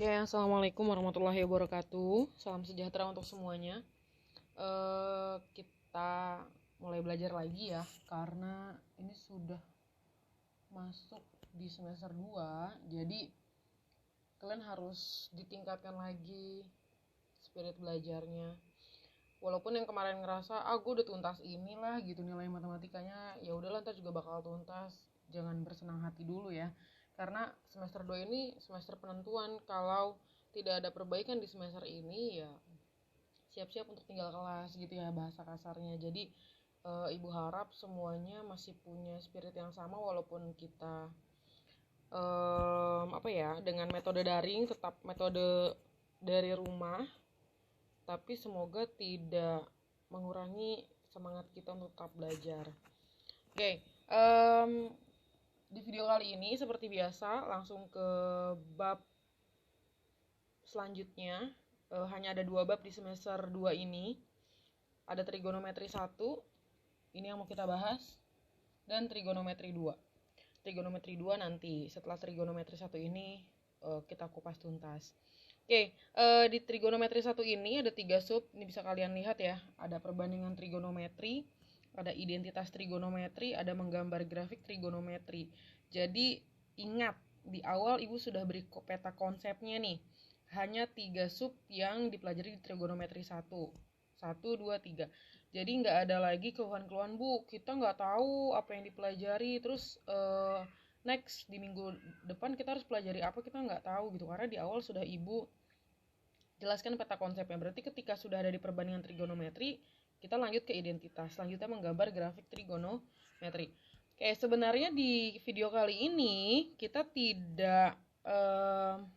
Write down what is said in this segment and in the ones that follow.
Oke, assalamualaikum warahmatullahi wabarakatuh. Salam sejahtera untuk semuanya. Kita mulai belajar lagi ya, karena ini sudah masuk di semester 2, jadi kalian harus ditingkatkan lagi spirit belajarnya. Walaupun yang kemarin ngerasa, gue udah tuntas inilah gitu nilai matematikanya, ya udahlah ntar juga bakal tuntas. Jangan bersenang hati dulu ya. Karena semester 2 ini semester penentuan. Kalau tidak ada perbaikan di semester ini, ya siap-siap untuk tinggal kelas gitu ya, bahasa kasarnya. Jadi ibu harap semuanya masih punya spirit yang sama, walaupun kita dengan metode daring, tetap metode dari rumah, tapi semoga tidak mengurangi semangat kita untuk tetap belajar. Oke, di video kali ini seperti biasa langsung ke bab selanjutnya. Hanya ada 2 bab di semester 2 ini. Ada trigonometri 1, ini yang mau kita bahas, dan trigonometri 2. Trigonometri 2 nanti setelah trigonometri 1 ini kita kupas tuntas. Oke, di trigonometri 1 ini ada 3 sub. Ini bisa kalian lihat ya. Ada perbandingan trigonometri, ada identitas trigonometri, ada menggambar grafik trigonometri. Jadi ingat, di awal ibu sudah beri peta konsepnya nih. Hanya 3 sub yang dipelajari di trigonometri 1. 1, 2, 3. Jadi nggak ada lagi keluhan-keluhan, Bu, kita nggak tahu apa yang dipelajari. Terus next di minggu depan kita harus pelajari apa, kita nggak tahu gitu. Karena di awal sudah ibu jelaskan peta konsepnya. Berarti ketika sudah ada di perbandingan trigonometri, kita lanjut ke identitas. Selanjutnya menggambar grafik trigonometri. Oke, sebenarnya di video kali ini kita tidak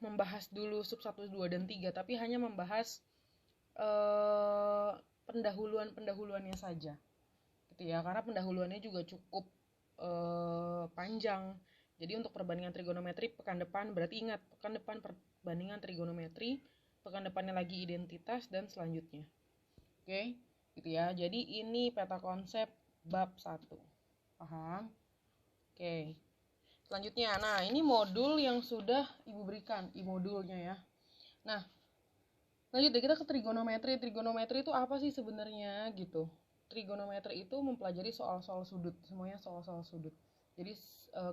membahas dulu sub 1, 2, dan 3, tapi hanya membahas pendahuluannya saja. Gitu ya, karena pendahuluannya juga cukup panjang. Jadi untuk perbandingan trigonometri pekan depan, berarti ingat, pekan depan perbandingan trigonometri, pekan depannya lagi identitas, dan selanjutnya. Oke, gitu ya. Jadi ini peta konsep bab 1. Paham? Oke. Selanjutnya, nah ini modul yang sudah ibu berikan, modulnya ya. Nah, lanjut kita ke trigonometri. Trigonometri itu apa sih sebenarnya gitu? Trigonometri itu mempelajari soal-soal sudut, semuanya soal-soal sudut. Jadi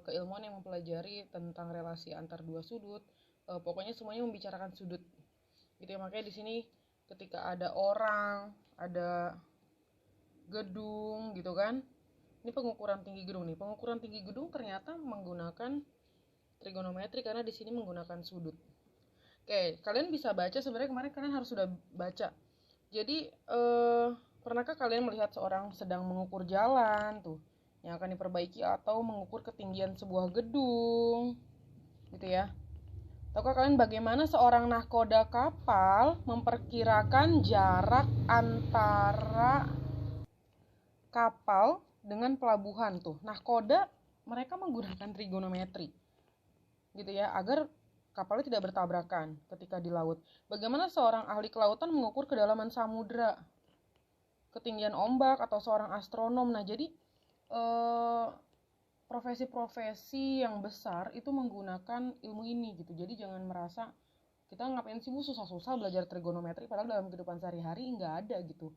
keilmuan yang mempelajari tentang relasi antar dua sudut, pokoknya semuanya membicarakan sudut. Gitu ya, makanya di sini ketika ada orang, ada gedung gitu kan. Ini pengukuran tinggi gedung nih. Pengukuran tinggi gedung ternyata menggunakan trigonometri karena di sini menggunakan sudut. Oke, kalian bisa baca, sebenarnya kemarin kalian harus sudah baca. Jadi pernahkah kalian melihat seorang sedang mengukur jalan tuh yang akan diperbaiki, atau mengukur ketinggian sebuah gedung gitu ya? Tahukah kalian bagaimana seorang nahkoda kapal memperkirakan jarak antara kapal dengan pelabuhan tuh? Nahkoda mereka menggunakan trigonometri gitu ya, agar kapalnya tidak bertabrakan ketika di laut. Bagaimana seorang ahli kelautan mengukur kedalaman samudra, ketinggian ombak, atau seorang astronom. Nah, jadi profesi-profesi yang besar itu menggunakan ilmu ini gitu. Jadi jangan merasa kita ngapain sih, Bu, susah-susah belajar trigonometri, padahal dalam kehidupan sehari-hari nggak ada gitu.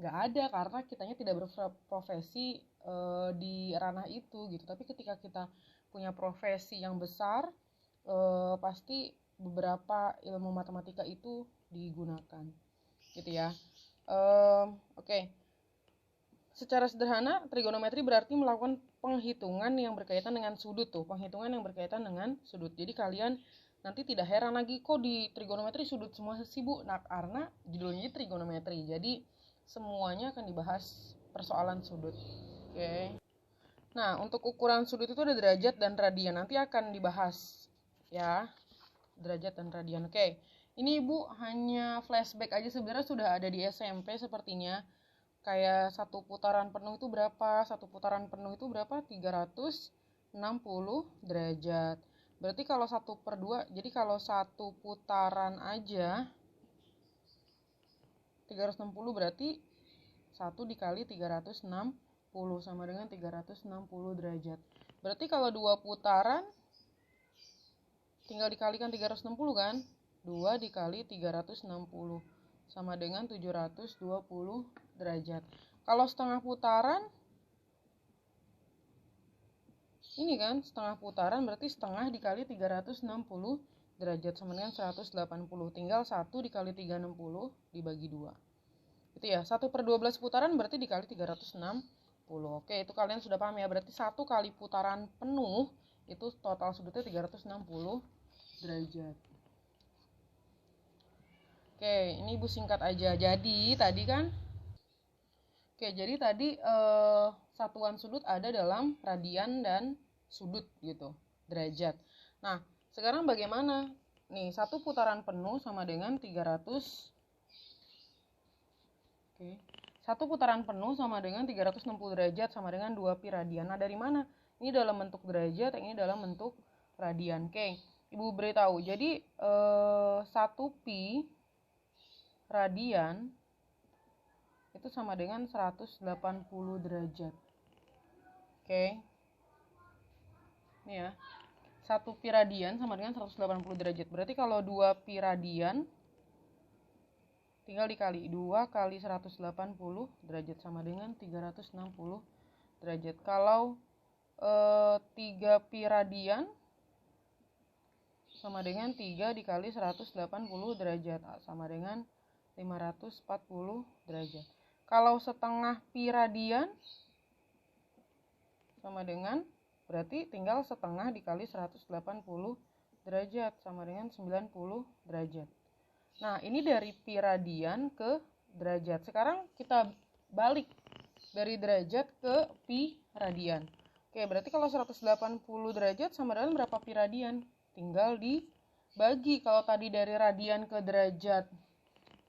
Nggak ada, karena kitanya tidak berprofesi di ranah itu gitu. Tapi ketika kita punya profesi yang besar, pasti beberapa ilmu matematika itu digunakan gitu ya. Oke. Secara sederhana, trigonometri berarti melakukan penghitungan yang berkaitan dengan sudut tuh, penghitungan yang berkaitan dengan sudut. Jadi kalian nanti tidak heran lagi, kok di trigonometri sudut semua sih, Bu? Nah, karena judulnya trigonometri, jadi semuanya akan dibahas persoalan sudut. Oke. Nah, untuk ukuran sudut itu ada derajat dan radian, nanti akan dibahas ya, derajat dan radian. Oke, ini Ibu hanya flashback aja, sebenarnya sudah ada di SMP sepertinya. Kayak satu putaran penuh itu berapa? Satu putaran penuh itu berapa? 360 derajat. Berarti kalau 1/2, jadi kalau satu putaran aja 360, berarti 1 dikali 360 sama dengan 360 derajat. Berarti kalau 2 putaran tinggal dikalikan 360 kan? 2 dikali 360 sama dengan 720 derajat. Kalau setengah putaran, ini kan setengah putaran berarti setengah dikali 360 derajat sama dengan 180. Tinggal 1 dikali 360 dibagi 2. Itu ya, 1/12 putaran berarti dikali 360. Oke, itu kalian sudah paham ya. Berarti 1 kali putaran penuh itu total sudutnya 360 derajat. Oke, ini Ibu singkat aja. Jadi tadi satuan sudut ada dalam radian dan sudut gitu, derajat. Nah, sekarang bagaimana? Nih, 1 putaran penuh sama dengan 300. Oke. 1 putaran penuh sama dengan 360 derajat sama dengan 2 pi radian. Nah, dari mana? Ini dalam bentuk derajat, ini dalam bentuk radian. Oke, Ibu beritahu. Jadi 1 pi radian itu sama dengan 180 derajat. Oke. Ini ya. 1 pi radian sama dengan 180 derajat. Berarti kalau 2 pi radian tinggal dikali 2 kali 180 derajat sama dengan 360 derajat. Kalau 3 pi radian sama dengan 3 dikali 180 derajat sama dengan 540 derajat. Kalau setengah pi radian sama dengan, berarti tinggal setengah dikali 180 derajat sama dengan 90 derajat. Nah, ini dari pi radian ke derajat. Sekarang kita balik dari derajat ke pi radian. Oke, berarti kalau 180 derajat sama dengan berapa pi radian? Tinggal dibagi. Kalau tadi dari radian ke derajat,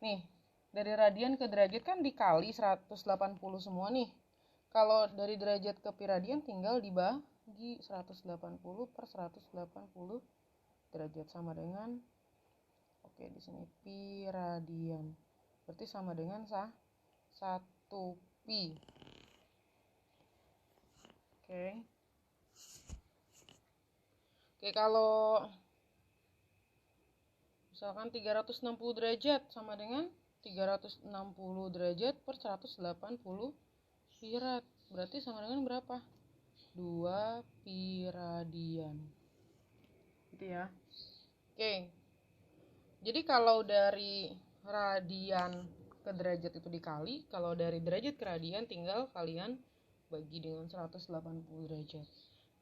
nih, dari radian ke derajat kan dikali 180 semua nih. Kalau dari derajat ke pi radian tinggal dibagi 180 per 180 derajat sama dengan, oke, di sini pi radian. Berarti sama dengan 1 pi. Oke, kalau misalkan 360 derajat sama dengan 360 derajat per 180 pi rad. Berarti sama dengan berapa? 2 pi radian. Gitu ya. Oke. Jadi kalau dari radian ke derajat itu dikali, kalau dari derajat ke radian tinggal kalian bagi dengan 180 derajat.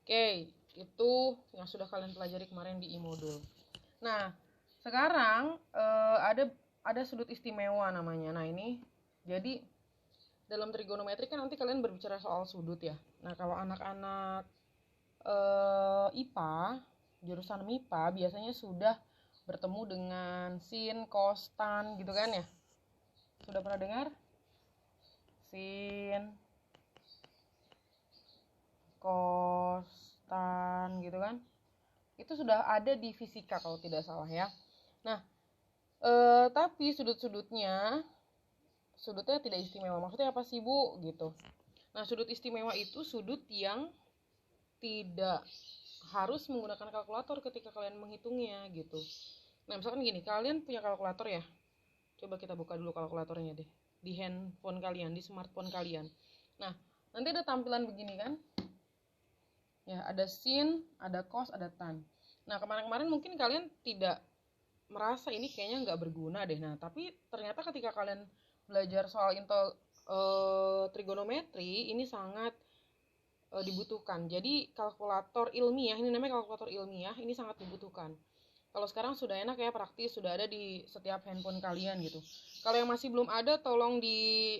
Oke, itu yang sudah kalian pelajari kemarin di e-modul. Nah, sekarang ada sudut istimewa namanya. Nah, ini jadi dalam trigonometri kan nanti kalian berbicara soal sudut ya. Nah, kalau anak-anak IPA, jurusan MIPA biasanya sudah bertemu dengan sin, cos, tan gitu kan ya. Sudah pernah dengar? Sin, cos, tan gitu kan. Itu sudah ada di fisika kalau tidak salah ya. Nah, tapi sudutnya tidak istimewa. Maksudnya apa sih, Bu? Gitu. Nah, sudut istimewa itu sudut yang tidak harus menggunakan kalkulator ketika kalian menghitungnya gitu. Nah, misalkan gini, kalian punya kalkulator ya. Coba kita buka dulu kalkulatornya deh. Di handphone kalian, di smartphone kalian. Nah, nanti ada tampilan begini kan. Ya, ada sin, ada cos, ada tan. Nah, kemarin-kemarin mungkin kalian tidak merasa ini kayaknya nggak berguna deh. Nah, tapi ternyata ketika kalian belajar soal trigonometri, ini sangat dibutuhkan. Jadi kalkulator ilmiah, ini namanya kalkulator ilmiah, ini sangat dibutuhkan. Kalau sekarang sudah enak ya, praktis, sudah ada di setiap handphone kalian gitu. Kalau yang masih belum ada, tolong di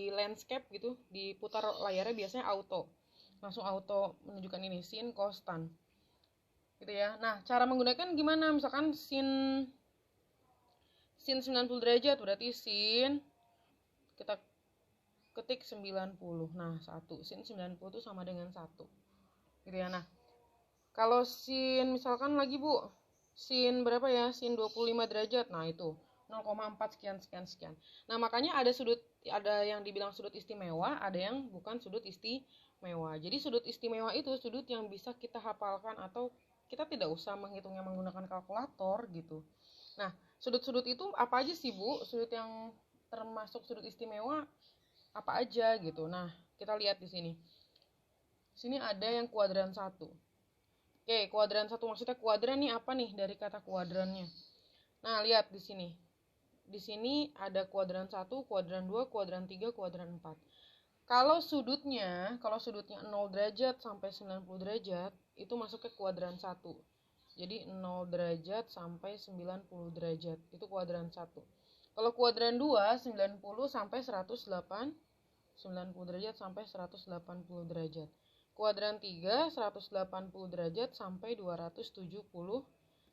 landscape gitu, diputar layarnya biasanya auto. Langsung auto menunjukkan ini, sin, cos, tan. Gitu ya. Nah, cara menggunakan gimana? Misalkan sin 90 derajat, berarti sin, kita ketik 90. Nah, 1. Sin 90 itu sama dengan 1. Gitu ya. Nah, kalau sin misalkan lagi, Bu, sin berapa ya? Sin 25 derajat. Nah, itu 0,4 sekian. Nah, makanya ada yang dibilang sudut istimewa, ada yang bukan sudut istimewa. Jadi sudut istimewa itu sudut yang bisa kita hafalkan atau kita tidak usah menghitungnya menggunakan kalkulator gitu. Nah, sudut-sudut itu apa aja sih Bu? Sudut yang termasuk sudut istimewa apa aja gitu. Nah, kita lihat di sini. Sini ada yang kuadran 1. Oke, kuadran 1 maksudnya kuadran nih apa nih dari kata kuadrannya? Nah, lihat di sini. Di sini ada kuadran 1, kuadran 2, kuadran 3, kuadran 4. Kalau sudutnya 0 derajat sampai 90 derajat, itu masuk ke kuadran 1. Jadi 0 derajat sampai 90 derajat, itu kuadran 1. Kalau kuadran 2, 90 sampai 108, 90 derajat sampai 180 derajat. Kuadran 3, 180 derajat sampai 270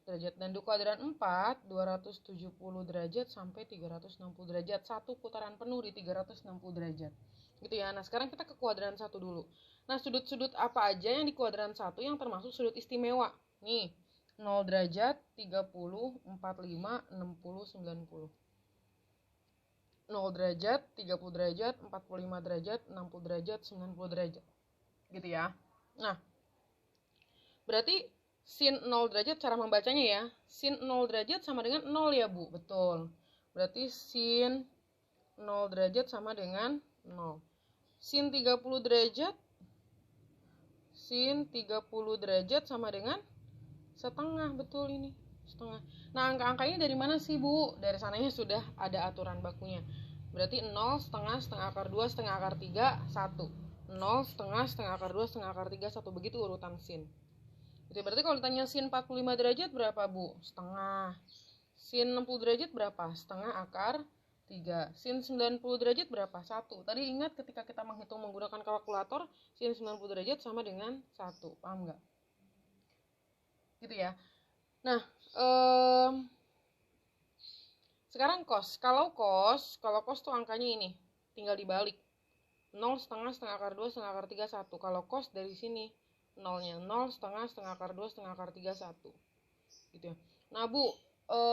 derajat. Dan di kuadran 4, 270 derajat sampai 360 derajat. Satu putaran penuh di 360 derajat. Gitu ya. Nah, sekarang kita ke kuadran 1 dulu. Nah, sudut-sudut apa aja yang di kuadran 1 yang termasuk sudut istimewa? Nih, 0 derajat, 30, 45, 60, 90. 0 derajat, 30 derajat, 45 derajat, 60 derajat, 90 derajat. Gitu ya. Nah, berarti sin 0 derajat cara membacanya ya. Sin 0 derajat sama dengan 0 ya, Bu. Betul. Berarti sin 0 derajat sama dengan 0. Sin 30 derajat sama dengan setengah. Betul ini, setengah. Nah, angka-angkanya dari mana sih, Bu? Dari sananya sudah ada aturan bakunya. Berarti 0, setengah, setengah akar 2, setengah akar 3, 1. 0, setengah, setengah akar 2, setengah akar 3, 1. Begitu urutan sin. Itu berarti kalau ditanya sin 45 derajat berapa, Bu? Setengah. Sin 60 derajat berapa? Setengah akar 3. Sin 90 derajat berapa? 1. Tadi ingat ketika kita menghitung menggunakan kalkulator, sin 90 derajat sama dengan 1. Paham nggak? Gitu ya. Nah, sekarang cos. Kalau cos tuh angkanya ini. Tinggal dibalik. 0, setengah, setengah akar 2, setengah akar 3, 1. Kalau cos dari sini, 0-nya 0, setengah, setengah akar 2, setengah akar 3, 1. Gitu ya. Nah, Bu,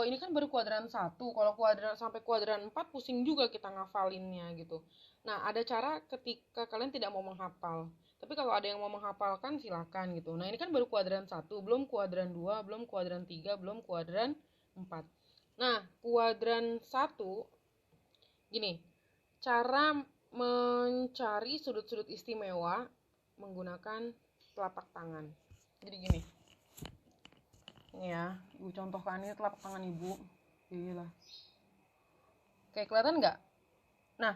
ini kan baru kuadran 1. Kalau kuadran sampai kuadran 4 pusing juga kita ngafalinnya gitu. Nah, ada cara ketika kalian tidak mau menghafal. Tapi kalau ada yang mau menghafalkan silakan gitu. Nah, ini kan baru kuadran 1, belum kuadran 2, belum kuadran 3, belum kuadran 4. Nah, kuadran 1 gini. Cara mencari sudut-sudut istimewa menggunakan telapak tangan. Jadi gini. Ini ya, Ibu contohkan ini telapak tangan Ibu. Gila. Oke, kelihatan nggak? Nah,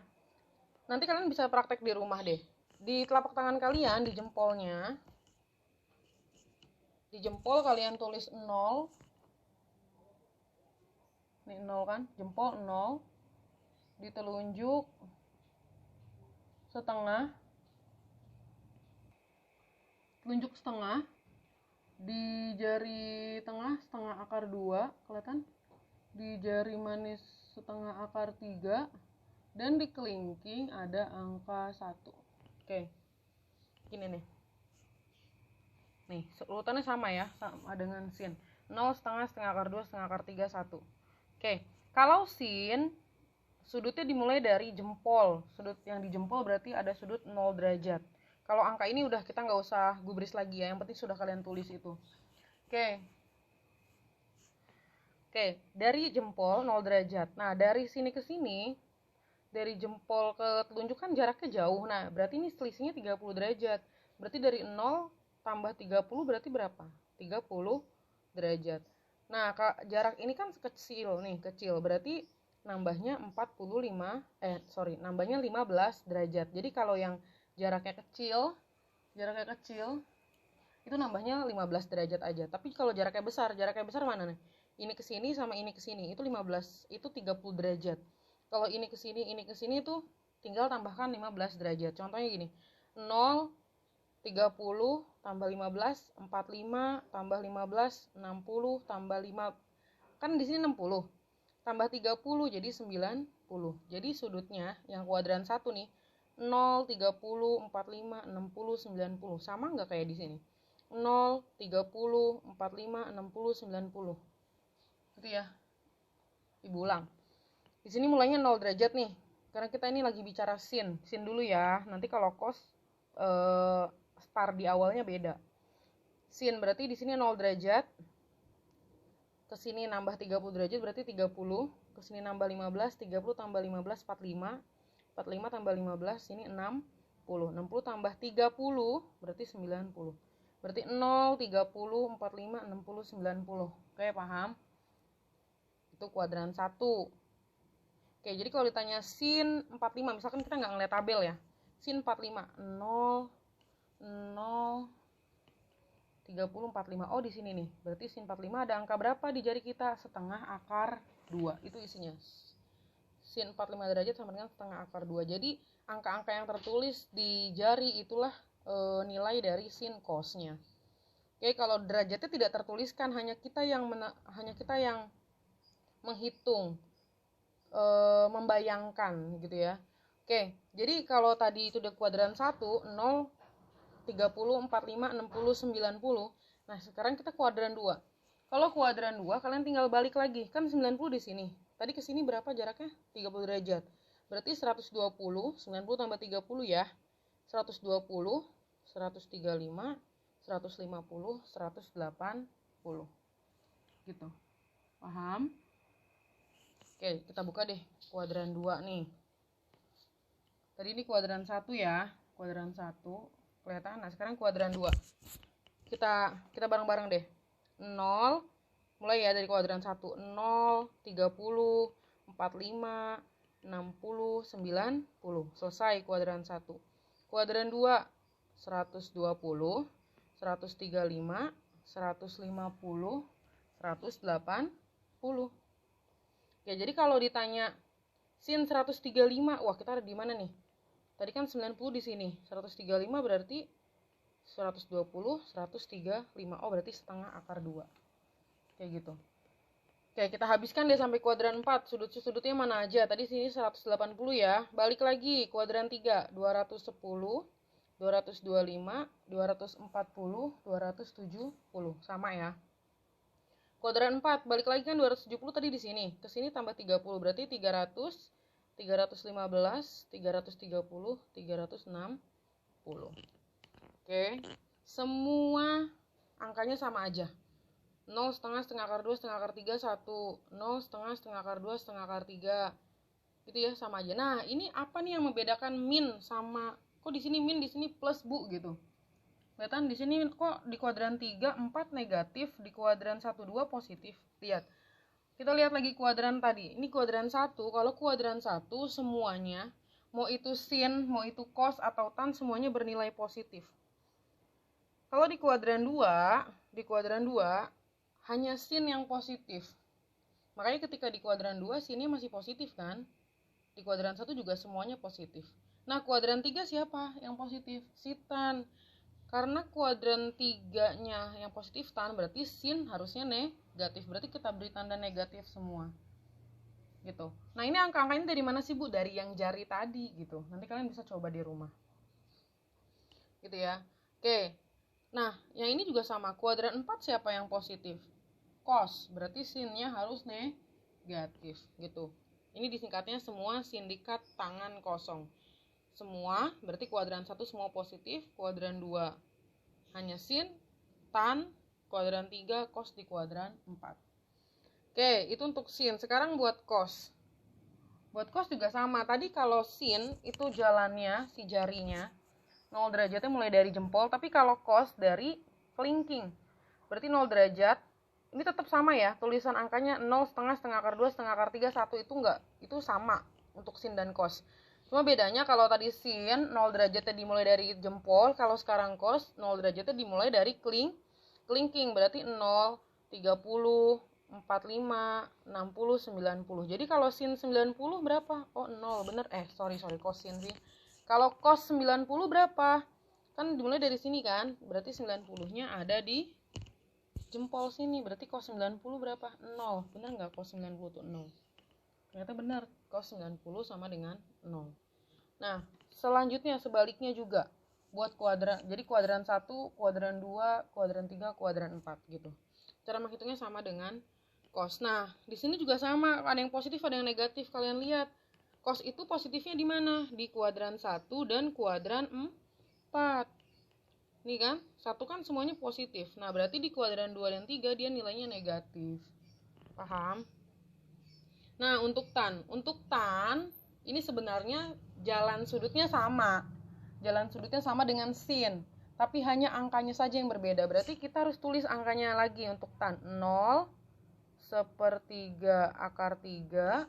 nanti kalian bisa praktek di rumah deh. Di telapak tangan kalian, di jempolnya, di jempol kalian tulis 0. Ini 0 kan? Jempol 0. Di telunjuk setengah. Telunjuk setengah. Di jari tengah setengah akar 2, kelihatan? Di jari manis setengah akar 3, dan di kelingking ada angka 1. Oke, gini nih. Nih, urutannya sama ya, sama dengan sin. 0, setengah, setengah akar 2, setengah akar 3, 1. Oke, kalau sin, sudutnya dimulai dari jempol. Sudut yang di jempol berarti ada sudut 0 derajat. Kalau angka ini udah kita nggak usah gubris lagi ya, yang penting sudah kalian tulis itu. Oke, dari jempol 0 derajat. Nah, dari sini ke sini, dari jempol ke telunjuk kan jaraknya jauh. Nah, berarti ini selisihnya 30 derajat. Berarti dari 0 tambah 30 berarti berapa? 30 derajat. Nah, jarak ini kan kecil nih, kecil. Berarti nambahnya 15 derajat. Jadi kalau yang jaraknya kecil itu nambahnya 15 derajat aja. Tapi kalau jaraknya besar mana nih? Ini ke sini sama ini ke sini itu 15, itu 30 derajat. Kalau ini ke sini itu tinggal tambahkan 15 derajat. Contohnya gini. 0, 30 tambah 15, 45 tambah 15, 60 tambah 5. Kan di sini 60. Tambah 30 jadi 90. Jadi sudutnya yang kuadran 1 nih 0, 30, 45, 60, 90. Sama nggak kayak di sini? 0, 30, 45, 60, 90. Gitu ya. Ibu ulang. Di sini mulainya 0 derajat nih. Karena kita ini lagi bicara sin. Sin dulu ya. Nanti kalau cos start di awalnya beda. sin berarti di sini 0 derajat. Ke sini nambah 30 derajat berarti 30. Ke sini nambah 15, 30 tambah 15 45. 45 tambah 15 sini 60. 60 tambah 30 berarti 90. Berarti 0, 30, 45, 60, 90. Oke, paham? Itu kuadran 1. Oke, jadi kalau ditanya sin 45, misalkan kita nggak ngeliat tabel ya. Sin 45, 0, 0, 30, 45. Oh, di sini nih. Berarti sin 45 ada angka berapa di jari kita? Setengah akar 2. Itu isinya. Sin 45 derajat sama dengan setengah akar 2. Jadi, angka-angka yang tertulis di jari itulah nilai dari sin cosnya. Oke, kalau derajatnya tidak tertuliskan, hanya kita yang menghitung, membayangkan gitu ya. Oke, jadi kalau tadi itu udah kuadran 1, 0, 30, 45, 60, 90. Nah, sekarang kita kuadran 2. Kalau kuadran 2, kalian tinggal balik lagi. Kan 90 di sini. Tadi ke sini berapa jaraknya? 30 derajat. Berarti 120, 90 tambah 30 ya. 120, 135, 150, 180. Gitu. Paham? Oke, kita buka deh kuadran 2 nih. Tadi ini kuadran 1 ya. Kuadran 1. Kelihatan. Nah, sekarang kuadran 2. Kita bareng-bareng deh. 0, mulai ya dari kuadran 1. 0, 30, 45, 60, 90. Selesai kuadran 1. Kuadran 2, 120, 135, 150, 180. Oke, jadi kalau ditanya sin 135, wah kita ada di mana nih? Tadi kan 90 di sini. 135 berarti 120, 135. Oh, berarti setengah akar 2. Kayak gitu. Oke, kita habiskan deh sampai kuadran 4. Sudut-sudutnya mana aja? Tadi sini 180 ya. Balik lagi kuadran 3, 210, 225, 240, 270. Sama ya. Kuadran 4, balik lagi kan 270 tadi di sini. Ke sini tambah 30, berarti 300, 315, 330, 360. Oke. Semua angkanya sama aja. 0 setengah, setengah akar 2, setengah akar 3, 1. 0 setengah, setengah akar 2, setengah akar 3. Gitu ya, sama aja. Nah, ini apa nih yang membedakan min sama, kok di sini min, di sini plus, Bu, gitu. Kelihatan di sini kok di kuadran 3, 4 negatif, di kuadran 1, 2 positif. Lihat. Kita lihat lagi kuadran tadi. Ini kuadran 1. Kalau kuadran 1 semuanya, mau itu sin, mau itu cos atau tan, semuanya bernilai positif. Kalau di kuadran 2 hanya sin yang positif. Makanya ketika di kuadran 2 sinnya masih positif kan? Di kuadran 1 juga semuanya positif. Nah, kuadran 3 siapa yang positif? Si tan. Karena kuadran 3-nya yang positif tan, berarti sin harusnya negatif. Berarti kita beri tanda negatif semua. Gitu. Nah, ini angka-angkanya dari mana sih, Bu? Dari yang jari tadi gitu. Nanti kalian bisa coba di rumah. Gitu ya. Oke. Nah, yang ini juga sama. Kuadran 4 siapa yang positif? Cos. Berarti sinnya harus negatif gitu. Ini disingkatnya semua sindikat tangan kosong. Semua, berarti kuadran 1 semua positif, kuadran 2 hanya sin, tan, kuadran 3 cos di kuadran 4. Oke, itu untuk sin. Sekarang buat cos. Buat cos juga sama. Tadi kalau sin itu jalannya, si jarinya 0 derajatnya mulai dari jempol, tapi kalau cos dari kelingking. Berarti 0 derajat. Ini tetap sama ya, tulisan angkanya 0, setengah, setengah akar 2, setengah akar 3, 1 itu enggak. Itu sama untuk sin dan cos. Cuma bedanya kalau tadi sin 0 derajatnya dimulai dari jempol, kalau sekarang cos 0 derajatnya dimulai dari kelingking. Berarti 0, 30, 45, 60, 90. Jadi kalau sin 90 berapa? Oh 0, bener. Sorry, cos sin sih. Kalau cos 90 berapa? Kan dimulai dari sini kan? Berarti 90-nya ada di jempol sini. Berarti cos 90 berapa? 0. Bener nggak cos 90 itu 0? Ternyata benar, cos 90 sama dengan 0. Nah, selanjutnya sebaliknya juga buat kuadran. Jadi kuadran 1, kuadran 2, kuadran 3, kuadran 4 gitu. Cara menghitungnya sama dengan cos. Nah, di sini juga sama, ada yang positif, ada yang negatif. Kalian lihat, cos itu positifnya di mana? Di kuadran 1 dan kuadran 4. Ini kan, 1 kan semuanya positif. Nah, berarti di kuadran 2 dan 3 dia nilainya negatif. Paham? Nah, untuk tan ini sebenarnya jalan sudutnya sama. Jalan sudutnya sama dengan sin, tapi hanya angkanya saja yang berbeda. Berarti kita harus tulis angkanya lagi untuk tan. 0, 1/3 akar 3,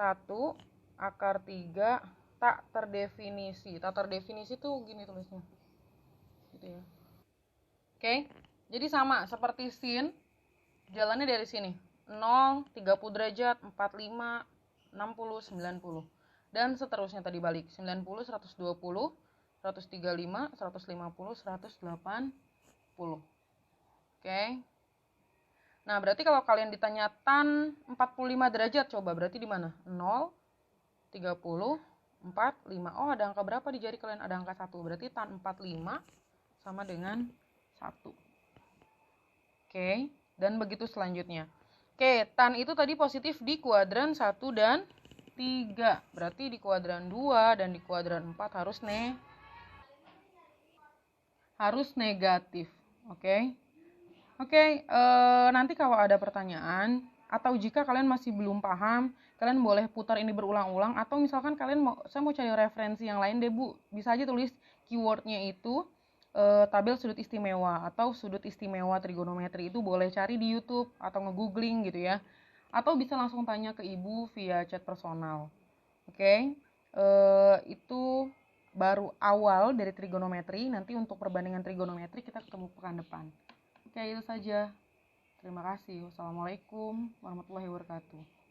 1 akar 3 tak terdefinisi. Tak terdefinisi tuh gini tulisnya. Gitu ya. Oke. Jadi sama seperti sin, jalannya dari sini. 0, 30 derajat, 45, 60, 90. Dan seterusnya tadi balik. 90, 120, 135, 150, 180. Oke. Nah, berarti kalau kalian ditanya tan 45 derajat, coba berarti di mana? 0, 30, 45. Oh, ada angka berapa di jari kalian? Ada angka 1. Berarti tan 45 sama dengan 1. Oke, dan begitu selanjutnya. Oke, tan itu tadi positif di kuadran 1 dan 3. Berarti di kuadran 2 dan di kuadran 4 harus negatif. Oke. Oke, nanti kalau ada pertanyaan atau jika kalian masih belum paham, kalian boleh putar ini berulang-ulang, atau misalkan saya mau cari referensi yang lain deh Bu, bisa aja tulis keywordnya itu tabel sudut istimewa atau sudut istimewa trigonometri, itu boleh cari di YouTube atau nge-googling gitu ya, atau bisa langsung tanya ke Ibu via chat personal. Oke, itu baru awal dari trigonometri. Nanti untuk perbandingan trigonometri kita ketemu pekan depan. Oke, itu saja. Terima kasih. Wassalamualaikum warahmatullahi wabarakatuh.